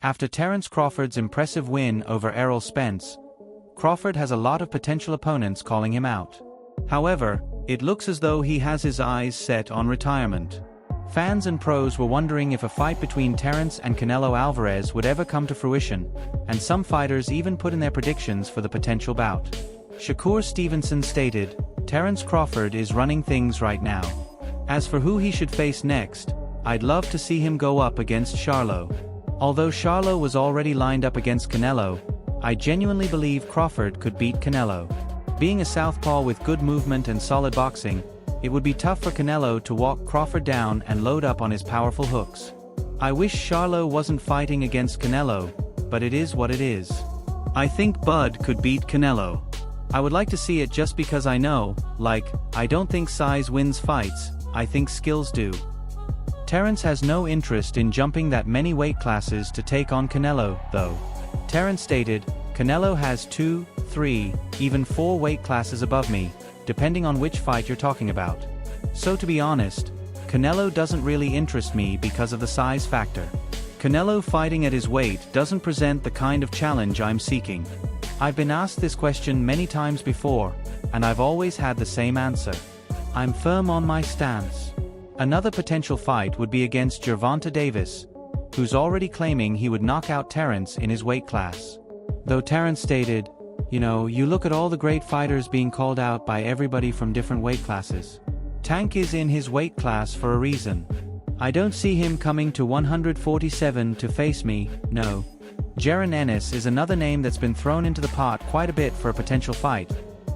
After Terence Crawford's impressive win over Errol Spence, Crawford has a lot of potential opponents calling him out. However, it looks as though he has his eyes set on retirement. Fans and pros were wondering if a fight between Terence and Canelo Alvarez would ever come to fruition, and some fighters even put in their predictions for the potential bout. Shakur Stevenson stated, "Terence Crawford is running things right now. As for who he should face next, I'd love to see him go up against Charlo. Although Charlo was already lined up against Canelo, I genuinely believe Crawford could beat Canelo. Being a southpaw with good movement and solid boxing, it would be tough for Canelo to walk Crawford down and load up on his powerful hooks. I wish Charlo wasn't fighting against Canelo, but it is what it is. I think Bud could beat Canelo. I would like to see it just because I know, I don't think size wins fights, I think skills do." Terence has no interest in jumping that many weight classes to take on Canelo, though. Terence stated, "Canelo has 2, 3, even 4 weight classes above me, depending on which fight you're talking about. So to be honest, Canelo doesn't really interest me because of the size factor. Canelo fighting at his weight doesn't present the kind of challenge I'm seeking. I've been asked this question many times before, and I've always had the same answer. I'm firm on my stance." Another potential fight would be against Gervonta Davis, who's already claiming he would knock out Terence in his weight class. Though Terence stated, "You look at all the great fighters being called out by everybody from different weight classes. Tank is in his weight class for a reason. I don't see him coming to 147 to face me, no." Jaron Ennis is another name that's been thrown into the pot quite a bit for a potential fight,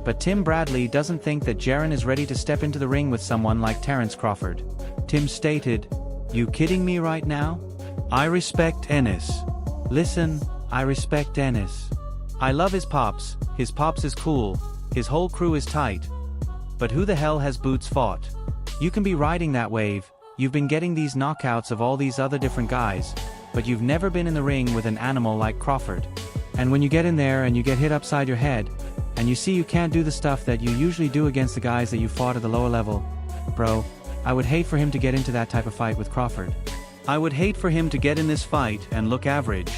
but Tim Bradley doesn't think that Jaron is ready to step into the ring with someone like Terence Crawford. Tim stated, "You kidding me right now? I respect Ennis. Listen, I respect Ennis. I love his pops is cool, his whole crew is tight. But who the hell has Boots fought? You can be riding that wave, you've been getting these knockouts of all these other different guys, but you've never been in the ring with an animal like Crawford. And when you get in there and you get hit upside your head, and you see you can't do the stuff that you usually do against the guys that you fought at the lower level, bro, I would hate for him to get into that type of fight with Crawford. I would hate for him to get in this fight and look average."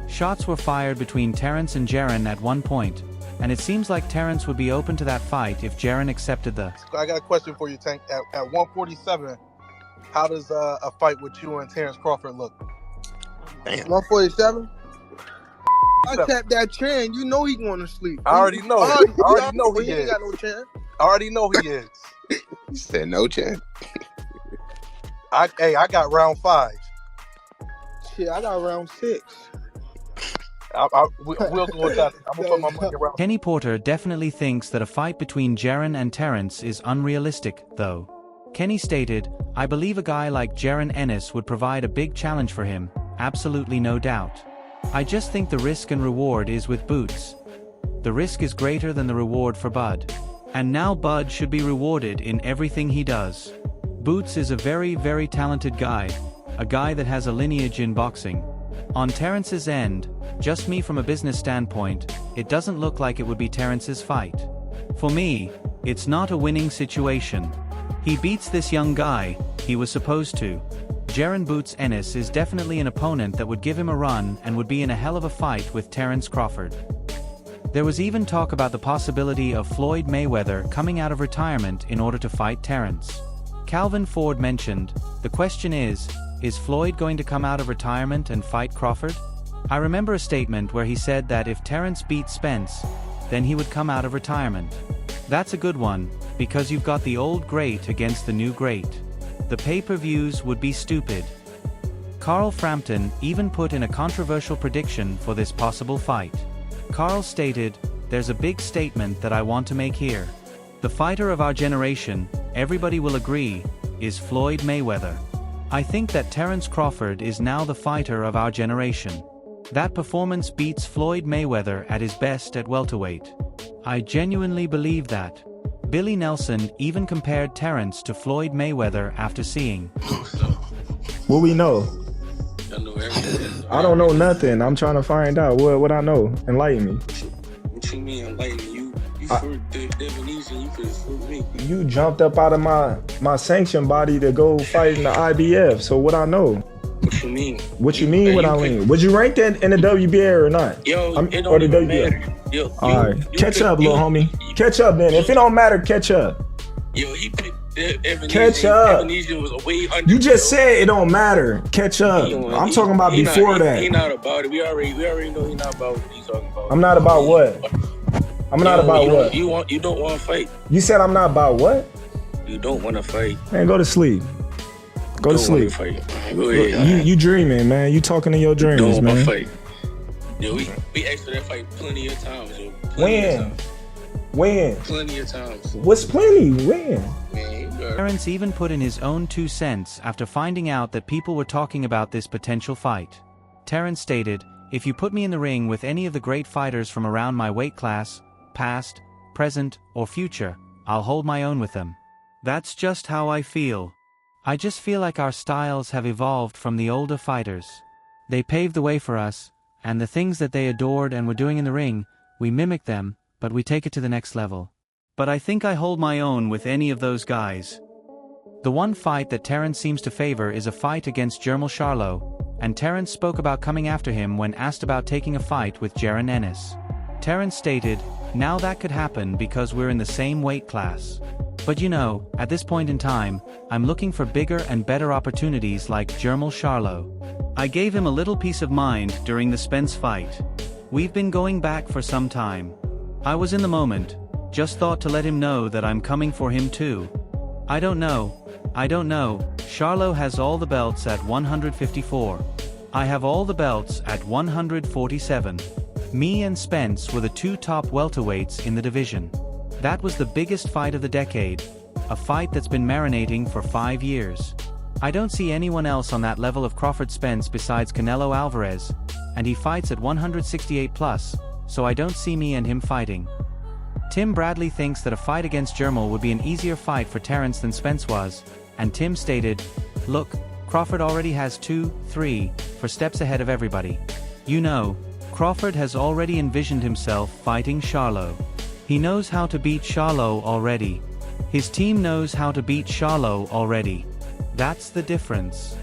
Shots were fired between Terence and Jaron at one point, and it seems like Terence would be open to that fight if Jaron accepted the— I got a question for you, Tank. At 147, how does a fight with you and Terence Crawford look? Damn. 147? I tapped that chin. You know he going to sleep. I already know. I already know he ain't is. got no chin. I already know he is. You said no chance. I got round 5. Shit, I got round 6. We'll go with that. I'm gonna put my money around. Kenny Porter definitely thinks that a fight between Jaron and Terence is unrealistic, though. Kenny stated, "I believe a guy like Jaron Ennis would provide a big challenge for him, absolutely no doubt. I just think the risk and reward is with Boots. The risk is greater than the reward for Bud. And now Bud should be rewarded in everything he does. Boots is a very, very talented guy, a guy that has a lineage in boxing. On Terence's end, just me from a business standpoint, it doesn't look like it would be Terence's fight. For me, it's not a winning situation. He beats this young guy, he was supposed to. Jaron Boots Ennis is definitely an opponent that would give him a run and would be in a hell of a fight with Terence Crawford." There was even talk about the possibility of Floyd Mayweather coming out of retirement in order to fight Terence. Calvin Ford mentioned, "The question is Floyd going to come out of retirement and fight Crawford?" I remember a statement where he said that if Terence beat Spence, then he would come out of retirement. That's a good one, because you've got the old great against the new great. The pay-per-views would be stupid. Carl Frampton even put in a controversial prediction for this possible fight. Carl stated, "There's a big statement that I want to make here. The fighter of our generation, everybody will agree, is Floyd Mayweather. I think that Terence Crawford is now the fighter of our generation. That performance beats Floyd Mayweather at his best at welterweight. I genuinely believe that." Billy Nelson even compared Terence to Floyd Mayweather after seeing. What we know? I know everything. I don't know nothing. I'm trying to find out what I know. Enlighten me. What you mean enlighten you? You for Devonese and you for me. You jumped up out of my sanction body to go fight in the IBF. So what I know? What you mean? What you mean? What I mean? Would you rank that in the WBA or not? Yo, it or don't the even WBA? matter. Yo, All right, catch up, little homie. Catch up, then. If it don't matter, catch up. Yo, he picked Evan. Catch up. Evan was way under. You just said it don't matter. Catch up. I'm talking about before that. He not about it. We already know he not about what he's talking about. I'm not about what? I'm not about what? You don't want to fight. You said I'm not about what? You don't want to fight. Man, go to sleep. Go to sleep. Go ahead. You dreaming, man. You talking in your dreams, don't man. Want to fight. Yo, we asked for that fight plenty of times. Yo. When? Plenty of times. What's plenty? When? Terence even put in his own 2 cents after finding out that people were talking about this potential fight. Terence stated, "If you put me in the ring with any of the great fighters from around my weight class, past, present, or future, I'll hold my own with them. That's just how I feel. I just feel like our styles have evolved from the older fighters. They paved the way for us, and the things that they adored and were doing in the ring, we mimic them, but we take it to the next level. But I think I hold my own with any of those guys." The one fight that Terence seems to favor is a fight against Jermall Charlo, and Terence spoke about coming after him when asked about taking a fight with Jaron Ennis. Terence stated, "Now that could happen because we're in the same weight class. But you know, at this point in time, I'm looking for bigger and better opportunities like Jermall Charlo." I gave him a little peace of mind during the Spence fight. We've been going back for some time. I was in the moment, just thought to let him know that I'm coming for him too. I don't know. Charlo has all the belts at 154. I have all the belts at 147. Me and Spence were the 2 top welterweights in the division. That was the biggest fight of the decade, a fight that's been marinating for 5 years. I don't see anyone else on that level of Crawford-Spence besides Canelo Alvarez, and he fights at 168 plus, so I don't see me and him fighting. Tim Bradley thinks that a fight against Jermall would be an easier fight for Terence than Spence was, and Tim stated, "Look, Crawford already has 2, 3, 4 steps ahead of everybody. You know, Crawford has already envisioned himself fighting Charlo. He knows how to beat Charlo already. His team knows how to beat Charlo already. That's the difference.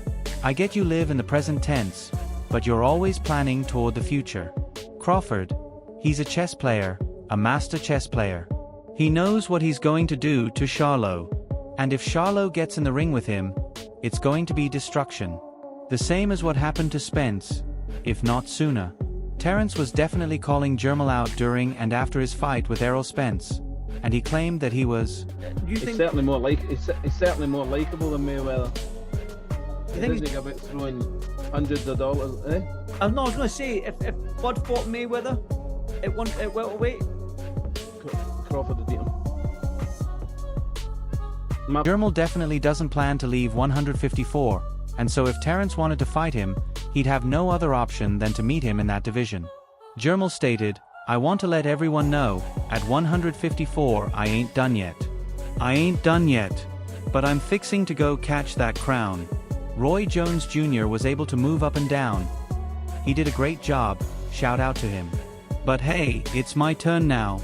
I get you live in the present tense, but you're always planning toward the future. Crawford, he's a chess player, a master chess player. He knows what he's going to do to Charlo. And if Charlo gets in the ring with him, it's going to be destruction. The same as what happened to Spence, if not sooner." Terence was definitely calling Jermall out during and after his fight with Errol Spence, and he claimed that he was. He's certainly more likable than Mayweather. You think he's about throwing hundreds of dollars? Eh? I was going to say if Bud fought Mayweather at welterweight, Crawford would beat him. Jermall definitely doesn't plan to leave 154, and so if Terence wanted to fight him, he'd have no other option than to meet him in that division. Jermall stated, "I want to let everyone know, at 154 I ain't done yet. I ain't done yet. But I'm fixing to go catch that crown." Roy Jones Jr. was able to move up and down. He did a great job, shout out to him. But hey, it's my turn now.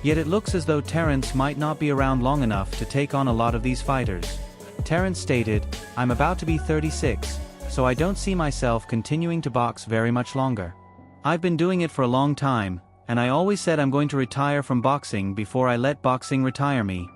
Yet it looks as though Terence might not be around long enough to take on a lot of these fighters. Terence stated, "I'm about to be 36, so I don't see myself continuing to box very much longer. I've been doing it for a long time, and I always said I'm going to retire from boxing before I let boxing retire me.